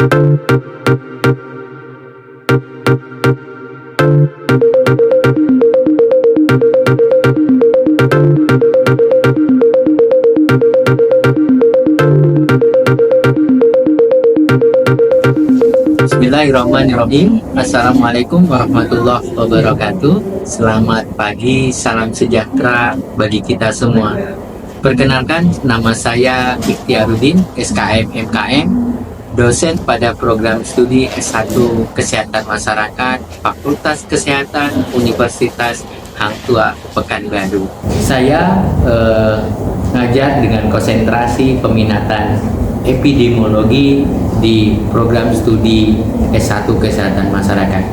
Bismillahirrahmanirrahim. Assalamualaikum warahmatullahi wabarakatuh. Selamat pagi, salam sejahtera bagi kita semua. Perkenalkan, nama saya Ikhtiaruddin, SKM MKM, dosen pada program studi S1 Kesehatan Masyarakat, Fakultas Kesehatan Universitas Hang Tuah, Pekanbaru. Saya ngajar dengan konsentrasi peminatan epidemiologi di program studi S1 Kesehatan Masyarakat.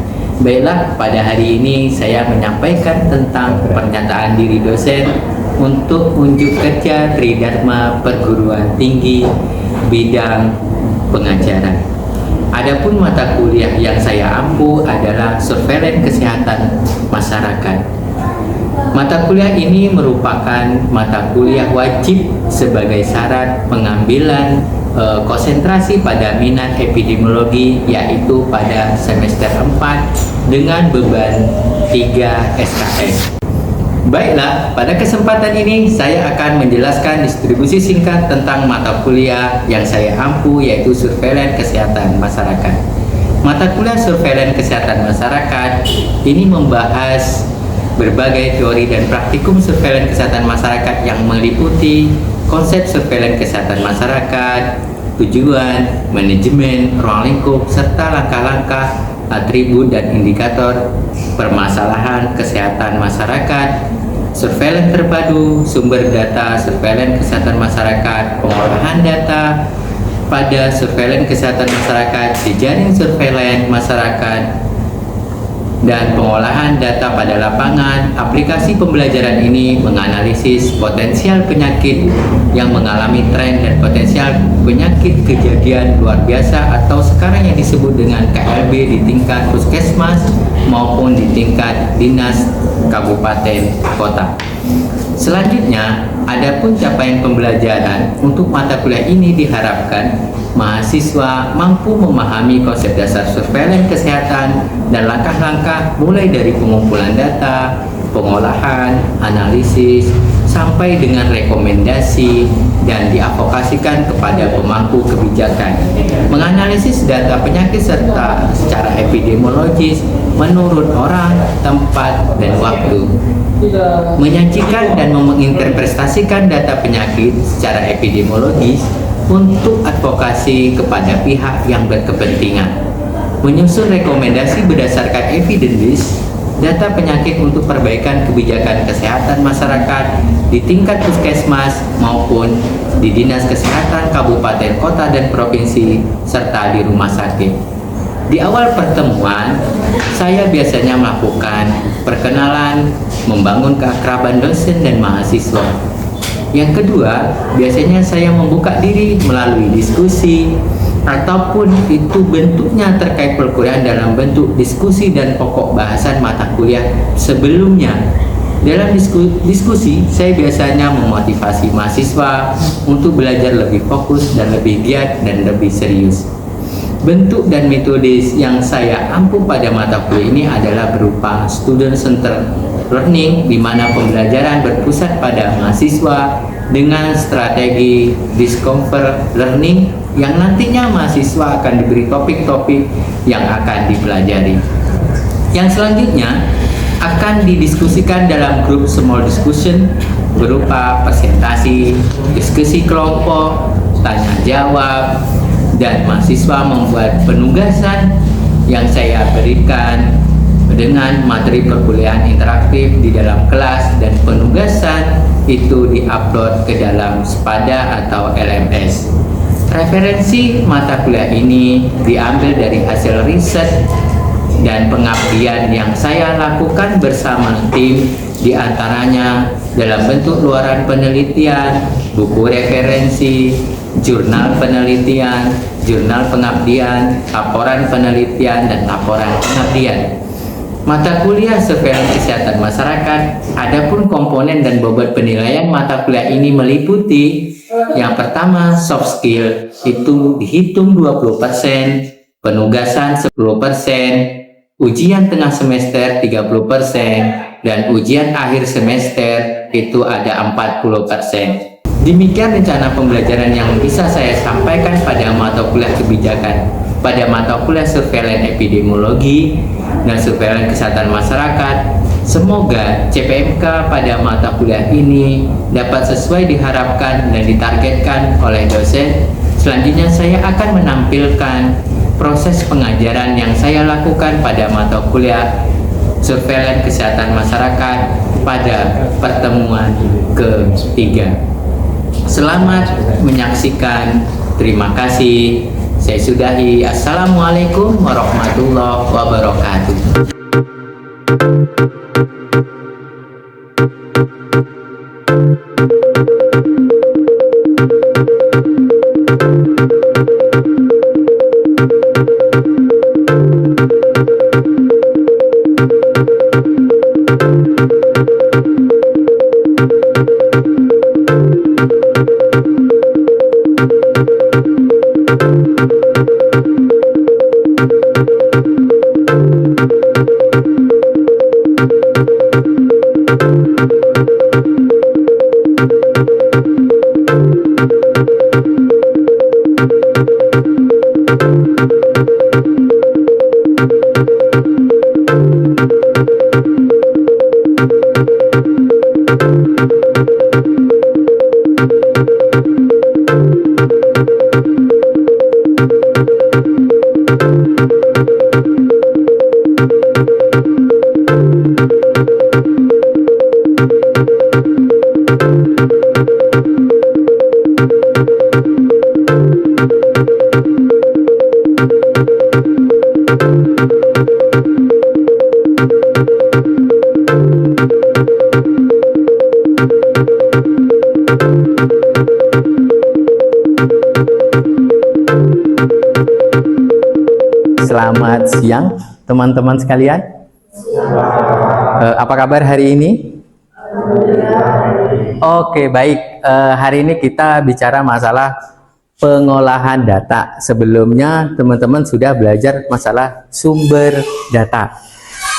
Baiklah, pada hari ini saya menyampaikan tentang pernyataan diri dosen untuk unjuk kerja Tridharma Perguruan Tinggi bidang pengajaran. Adapun mata kuliah yang saya ampu adalah Surveillance Kesehatan Masyarakat. Mata kuliah ini merupakan mata kuliah wajib sebagai syarat pengambilan konsentrasi pada minat epidemiologi, yaitu pada semester 4 dengan beban 3 SKS. Baiklah, pada kesempatan ini saya akan menjelaskan distribusi singkat tentang mata kuliah yang saya ampu, yaitu Surveillance Kesehatan Masyarakat. Mata kuliah Surveillance Kesehatan Masyarakat ini membahas berbagai teori dan praktikum surveillance kesehatan masyarakat yang meliputi konsep surveillance kesehatan masyarakat, tujuan, manajemen, ruang lingkup, serta langkah-langkah, atribut dan indikator permasalahan kesehatan masyarakat, surveillance terpadu, sumber data surveillance kesehatan masyarakat, pengolahan data pada surveillance kesehatan masyarakat, jejaring surveillance masyarakat, dan pengolahan data pada lapangan. Aplikasi pembelajaran ini menganalisis potensial penyakit yang mengalami tren dan potensial penyakit kejadian luar biasa atau sekarang yang disebut dengan KLB di tingkat puskesmas maupun di tingkat dinas kabupaten kota. Selanjutnya, adapun capaian pembelajaran untuk mata kuliah ini diharapkan mahasiswa mampu memahami konsep dasar surveillance kesehatan dan langkah-langkah mulai dari pengumpulan data, pengolahan, analisis, sampai dengan rekomendasi dan diadvokasikan kepada pemangku kebijakan. Menganalisis data penyakit serta secara epidemiologis menurut orang, tempat, dan waktu. Menyajikan dan menginterpretasikan data penyakit secara epidemiologis untuk advokasi kepada pihak yang berkepentingan. Menyusun rekomendasi berdasarkan evidence data penyakit untuk perbaikan kebijakan kesehatan masyarakat di tingkat puskesmas maupun di dinas kesehatan kabupaten, kota, dan provinsi, serta di rumah sakit. Di awal pertemuan, saya biasanya melakukan perkenalan, membangun keakraban dosen dan mahasiswa. Yang kedua, biasanya saya membuka diri melalui diskusi ataupun itu bentuknya terkait perkuliahan dalam bentuk diskusi dan pokok bahasan mata kuliah sebelumnya. Dalam diskusi, saya biasanya memotivasi mahasiswa untuk belajar lebih fokus dan lebih giat dan lebih serius. Bentuk dan metode yang saya ampu pada mata kuliah ini adalah berupa student center learning, di mana pembelajaran berpusat pada mahasiswa dengan strategi discover learning yang nantinya mahasiswa akan diberi topik-topik yang akan dipelajari. Yang selanjutnya akan didiskusikan dalam grup small discussion berupa presentasi, diskusi kelompok, tanya jawab, dan mahasiswa membuat penugasan yang saya berikan dengan materi perkuliahan interaktif di dalam kelas, dan penugasan itu diupload ke dalam Spada atau LMS. Referensi mata kuliah ini diambil dari hasil riset dan pengabdian yang saya lakukan bersama tim, diantaranya dalam bentuk luaran penelitian, buku referensi, jurnal penelitian, jurnal pengabdian, laporan penelitian, dan laporan pengabdian. Mata kuliah Surveillance Kesehatan Masyarakat, adapun komponen dan bobot penilaian mata kuliah ini meliputi Yang pertama, soft skill itu dihitung 20%, penugasan 10%, ujian tengah semester 30%, dan ujian akhir semester itu ada 40%. Demikian rencana pembelajaran yang bisa saya sampaikan pada mata kuliah kebijakan, pada mata kuliah surveillance epidemiologi dan surveillance kesehatan masyarakat. Semoga CPMK pada mata kuliah ini dapat sesuai diharapkan dan ditargetkan oleh dosen. Selanjutnya saya akan menampilkan proses pengajaran yang saya lakukan pada mata kuliah surveillance kesehatan masyarakat pada pertemuan ketiga. Selamat menyaksikan. Terima kasih. Saya sudahi. Assalamualaikum warahmatullahi wabarakatuh. Selamat siang teman-teman sekalian. Apa kabar hari ini? Oke, baik. Hari ini kita bicara masalah pengolahan data. Sebelumnya teman-teman sudah belajar masalah sumber data.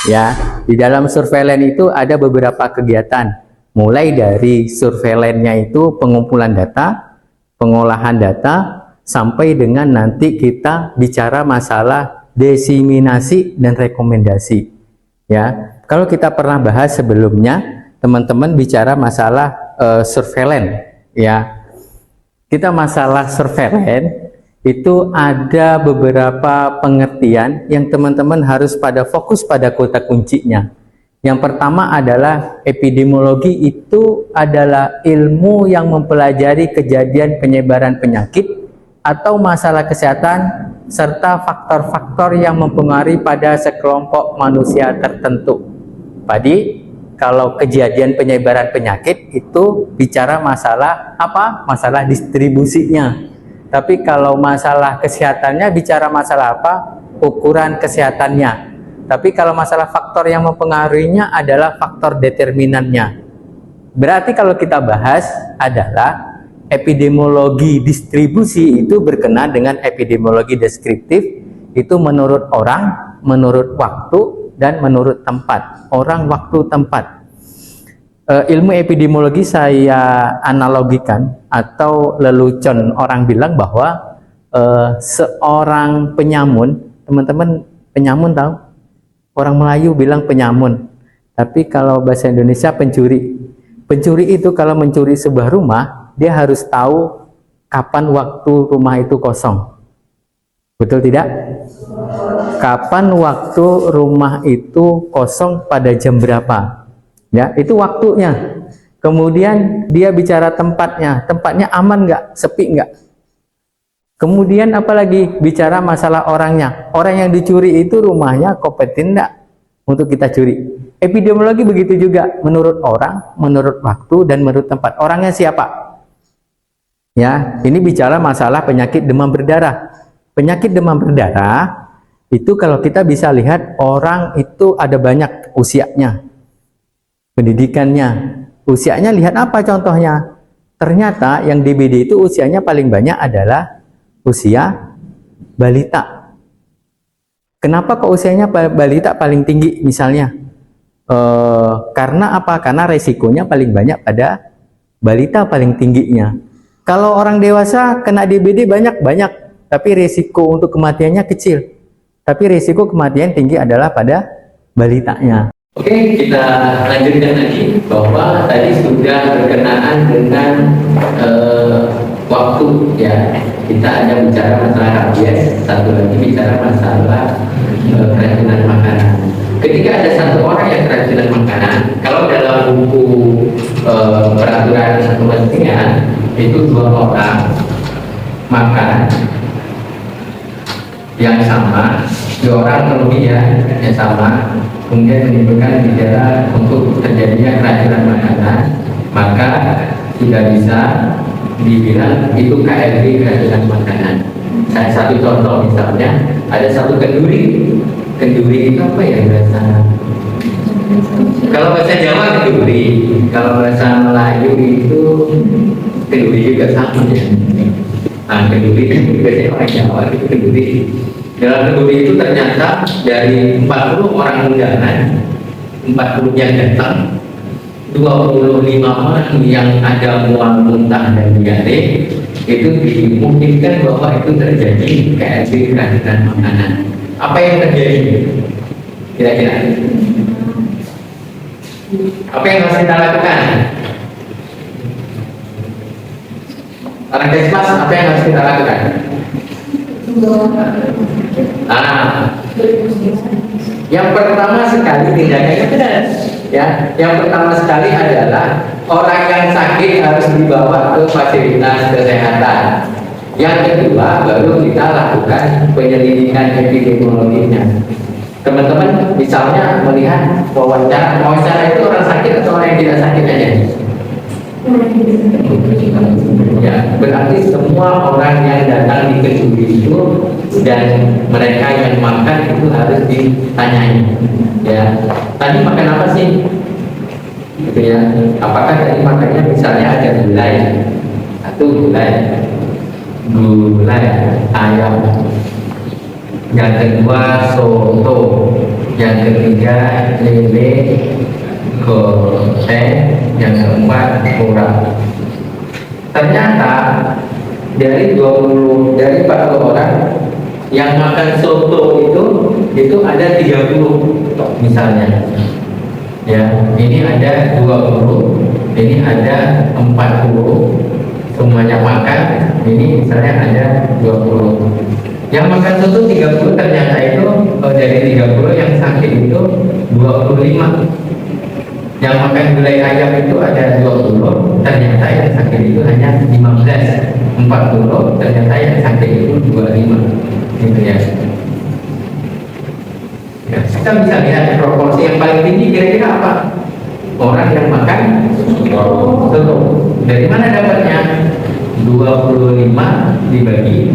Ya, di dalam surveillance itu ada beberapa kegiatan. Mulai dari surveillance-nya itu pengumpulan data, pengolahan data, sampai dengan nanti kita bicara masalah diseminasi dan rekomendasi. Ya, kalau kita pernah bahas sebelumnya, teman-teman bicara masalah surveillance. Ya, kita masalah surveillance itu ada beberapa pengertian yang teman-teman harus pada fokus pada kata kuncinya. Yang pertama adalah epidemiologi itu adalah ilmu yang mempelajari kejadian penyebaran penyakit atau masalah kesehatan serta faktor-faktor yang mempengaruhi pada sekelompok manusia tertentu. Tadi kalau kejadian penyebaran penyakit itu bicara masalah apa? Masalah distribusinya. Tapi kalau masalah kesehatannya bicara masalah apa? Ukuran kesehatannya. Tapi kalau masalah faktor yang mempengaruhinya adalah faktor determinannya. Berarti kalau kita bahas adalah epidemiologi distribusi itu berkenaan dengan epidemiologi deskriptif, itu menurut orang, menurut waktu, dan menurut tempat. Orang, waktu, tempat. Ilmu epidemiologi saya analogikan atau lelucon, orang bilang bahwa seorang penyamun, teman-teman penyamun tahu? Orang Melayu bilang penyamun, tapi kalau bahasa Indonesia pencuri. Pencuri itu kalau mencuri sebuah rumah, dia harus tahu kapan waktu rumah itu kosong. Betul tidak? Kapan waktu rumah itu kosong pada jam berapa? Ya, itu waktunya. Kemudian dia bicara tempatnya. Tempatnya aman nggak? Sepi nggak? Kemudian apalagi bicara masalah orangnya. Orang yang dicuri itu rumahnya kompeten nggak untuk kita curi? Epidemiologi begitu juga. Menurut orang, menurut waktu, dan menurut tempat. Orangnya siapa? Ya, ini bicara masalah penyakit demam berdarah. Penyakit demam berdarah itu kalau kita bisa lihat orang itu ada banyak usianya, pendidikannya, usianya lihat apa contohnya? ternyata yang DBD itu usianya paling banyak adalah usia balita. Kenapa kok usianya balita paling tinggi misalnya? Karena apa? Karena resikonya paling banyak pada balita paling tingginya. Kalau orang dewasa kena DBD banyak, tapi resiko untuk kematiannya kecil. Tapi resiko kematian tinggi adalah pada balitanya. Oke, kita lanjutkan lagi bahwa tadi sudah berkenaan dengan waktu ya. Kita ada bicara masalah rabies, satu lagi bicara masalah keracunan makanan. Ketika ada satu orang yang keracunan makanan, kalau dalam buku peraturan kementerian itu 2 orang makan yang sama, 2 orang kemudian yang sama, kemudian menimbulkan gejala untuk terjadinya keracunan makanan, maka sudah bisa dibilang itu KLB keracunan makanan. Satu contoh misalnya, ada satu kenduri itu apa ya bahasa? Kalau bahasa Jawa kenduri, kalau bahasa Melayu itu kenduri juga sama ya. Nah, kenduri itu biasanya orang Jawa itu kenduri. Dalam kenduri itu ternyata dari 40 orang undangan, 40 yang datang, 25 orang yang ada mual muntah dan diare, itu dimungkinkan bahwa itu terjadi KLB keracunan makanan. Apa yang terjadi? Kira-kira apa yang harus kita lakukan? Orang Desmas, apa yang harus kita lakukan? Yang pertama sekali tindakannya benar, ya. Yang pertama sekali adalah orang yang sakit harus dibawa ke fasilitas kesehatan. Yang kedua, baru kita lakukan penyelidikan epidemiologinya. Teman-teman misalnya melihat wawancara itu orang sakit atau orang yang tidak sakit aja? Ya, berarti semua orang yang datang di kenduri itu dan mereka yang makan itu harus ditanyai. Ya, tadi makan apa sih? Gitu ya. Apakah tadi makannya misalnya ada gulai? Satu gulai ayam. Yang kedua soto. Yang ketiga lele goreng. Yang keempat kurang. Ternyata dari 40 orang yang makan soto itu ada 30 misalnya. Ya, ini ada 20, ini ada 40, semuanya makan, ini misalnya ada 20. Yang makan soto 30 ternyata itu dari 30 yang sakit itu 25. Yang makan gulai ayam itu ada 20, ternyata yang sakit itu hanya 15. 40, ternyata yang sakit itu 25. Gitu ya. Ya, kita bisa lihat proporsi yang paling tinggi kira-kira apa? Orang yang makan soto. Dari mana dapatnya? 25 dibagi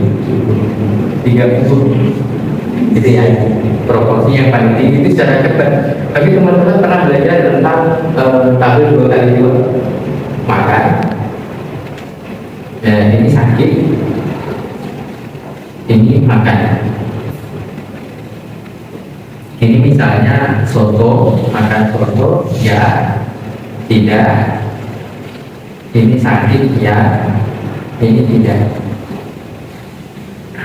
30. Gitu ya, proporsi yang paling tinggi itu secara cepat. Tapi teman-teman pernah belajar tentang tahun 2 kali 2 makan. Ya, ini sakit, ini makan. Ini misalnya soto, makan soto, ya tidak. Ini sakit, ya ini tidak.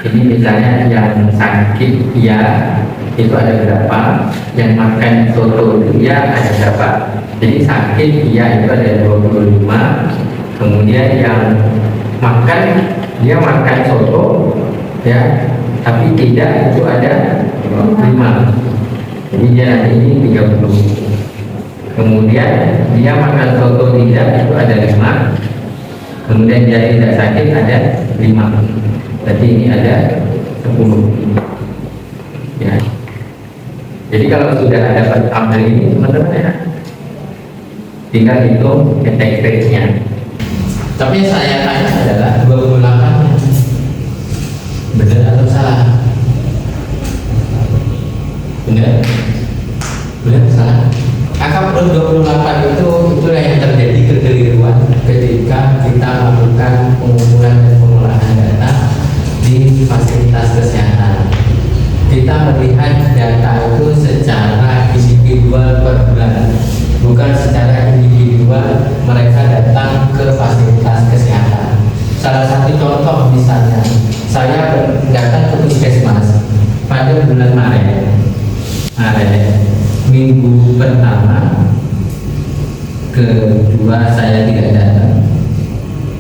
Ini misalnya yang sakit ya itu ada berapa, yang makan soto itu ya ada berapa. Jadi sakit ya itu ada 25, kemudian yang makan dia makan soto ya tapi tidak itu ada 5. Jadi dia ini 30. Kemudian dia makan soto tidak itu ada 5. Kemudian dia tidak sakit ada 5. Berarti ini ada 10. Ya. Jadi kalau sudah dapat tabel ini teman-teman ya, tinggal hitung attack rate-nya. Tapi yang saya tanya adalah 28-nya benar atau salah? Benar? Benar salah? Angka plus 28 itulah yang terjadi kekeliruan ketika kita melakukan pengumpulan dan pengolahan data di fasilitas kesehatan. Kita melihat data itu secara individual per bulan, bukan secara individual mereka datang ke fasilitas kesehatan. Salah satu contoh misalnya, saya datang ke puskesmas pada bulan Maret, minggu pertama, kedua saya tidak datang,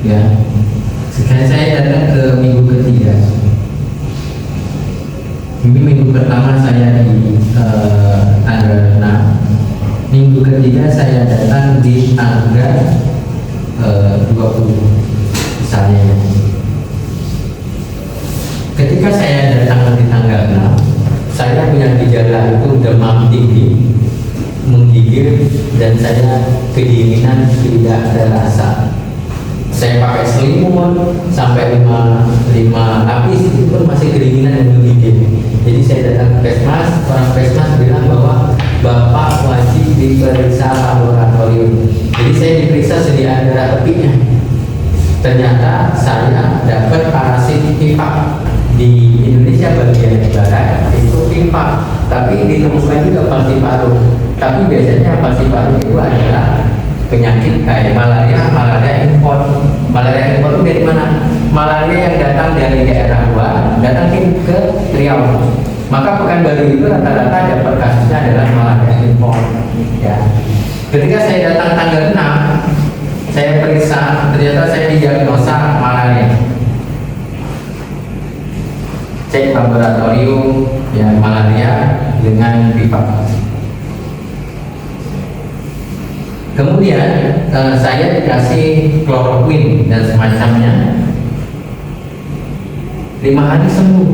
ya. Sekarang saya datang ke minggu ketiga. Ini minggu pertama saya di tanggal 6, minggu ketiga saya datang di tanggal 20 misalnya. Ketika saya datang di tanggal 6, saya punya gejala itu demam tinggi, menggigil, dan saya kedinginan tidak ada rasa. Saya pakai selimut sampai 5 lapis itu pun masih kedinginan dan menggigil. Jadi saya datang ke Puskesmas, orang Puskesmas bilang bahwa Bapak wajib diperiksa laboratorium. Jadi saya diperiksa sediaan darah tepinya. Ternyata saya dapat parasit pipa. Di Indonesia bagian barat itu pipa, tapi ditemukan juga falciparum. Tapi biasanya falciparum itu adalah penyakit kayak malaria impor. Malaria impor itu dari mana? Malaria yang datang dari daerah luar, datang ke Riau. Maka Pekanbaru itu rata-rata dapat kasusnya adalah malaria impor. Ya. Ketika saya datang tanggal 6, saya periksa, ternyata saya didiagnosa malaria. Cek laboratorium ya malaria dengan pipa. Kemudian saya dikasih kloroquine dan semacamnya. 5 hari sembuh.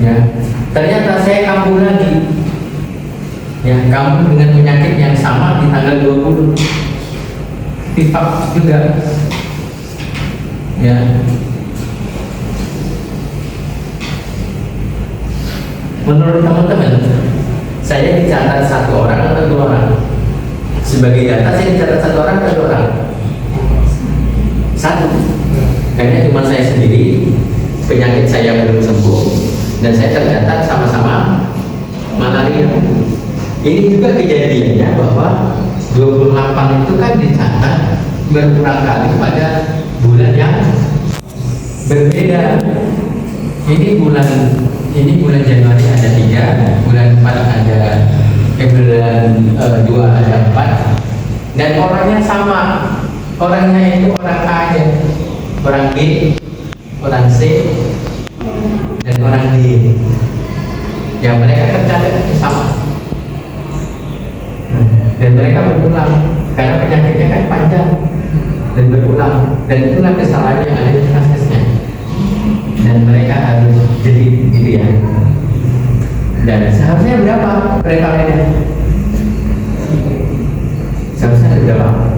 Ya, ternyata saya kambuh lagi. Ya, kambuh dengan penyakit yang sama di tanggal 20. Pipa juga. Ya. Menurut teman-teman, saya dicatat 1 orang atau 2 orang? Sebagai data saya dicatat 1 orang atau 2 orang? 1. Karena cuma saya sendiri, penyakit saya belum sembuh, dan saya tercatat sama-sama malaria. Ini juga kejadiannya bahwa 28 itu kan dicatat berulang kali pada bulan yang berbeda. Ini bulan Januari ada 3, bulan 4 ada bulan 2 ada 4, dan orangnya sama. Orangnya itu orang A aja, orang B, orang C, dan orang D. Yang mereka tercatat itu sama, dan mereka berulang karena penyakitnya kan panjang dan berulang, dan itulah kesalahan yang ada di kasusnya. Dan mereka harus jadi gitu ya. Dan seharusnya berapa prevalennya? Seharusnya berapa?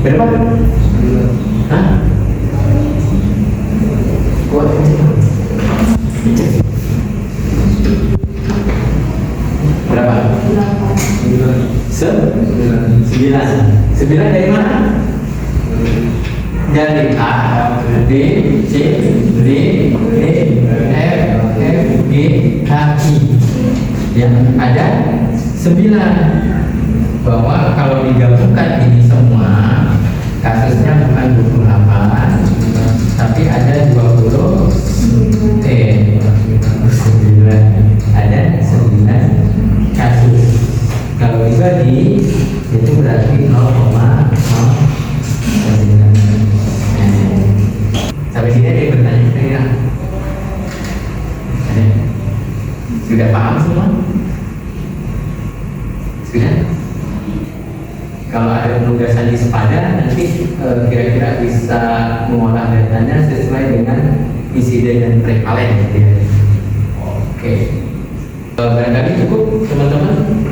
Berapa? Hah? Kuat. Berapa? 9 dari mana? Dari A, B, C, D, E, F, G, H, I. Yang ada 9. Bahwa kalau digabungkan ini semua, kasusnya bukan 28, tapi ada 9. Ada 9 kasus. Kalau dibagi, itu berarti 0,0. Sampai sini ada yang bertanya kira-kira? Sudah paham semua? Sudah? Kalau ada penugasan di sepada, nanti kira-kira bisa mengolah datanya sesuai dengan insiden dan prevalen gitu ya. Oke. Barangkali cukup teman-teman.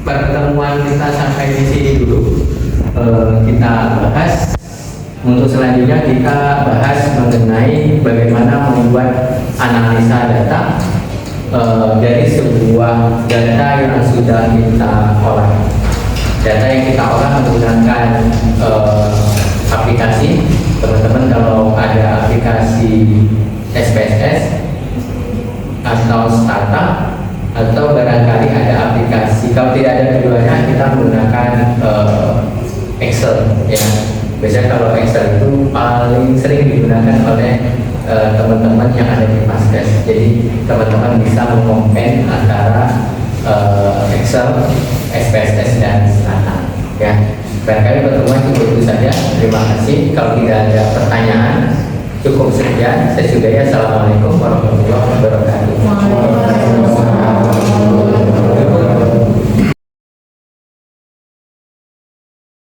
Pertemuan kita sampai di sini dulu. Kita bahas. Untuk selanjutnya kita bahas mengenai bagaimana membuat analisa data dari sebuah data yang sudah kita olah. Data yang kita olah menggunakan aplikasi. Teman-teman kalau ada aplikasi SPSS atau Stata, atau barangkali ada aplikasi, kalau tidak ada keduanya kita menggunakan Excel ya. Biasanya kalau Excel itu paling sering digunakan oleh teman-teman yang ada di Paskes. Jadi teman-teman bisa mengombin antara Excel, SPSS dan Stata ya. Barangkali pertemuan cukup itu saja. Terima kasih. Kalau tidak ada pertanyaan, cukup sekian. Saya sudahi. Assalamualaikum warahmatullahi wabarakatuh.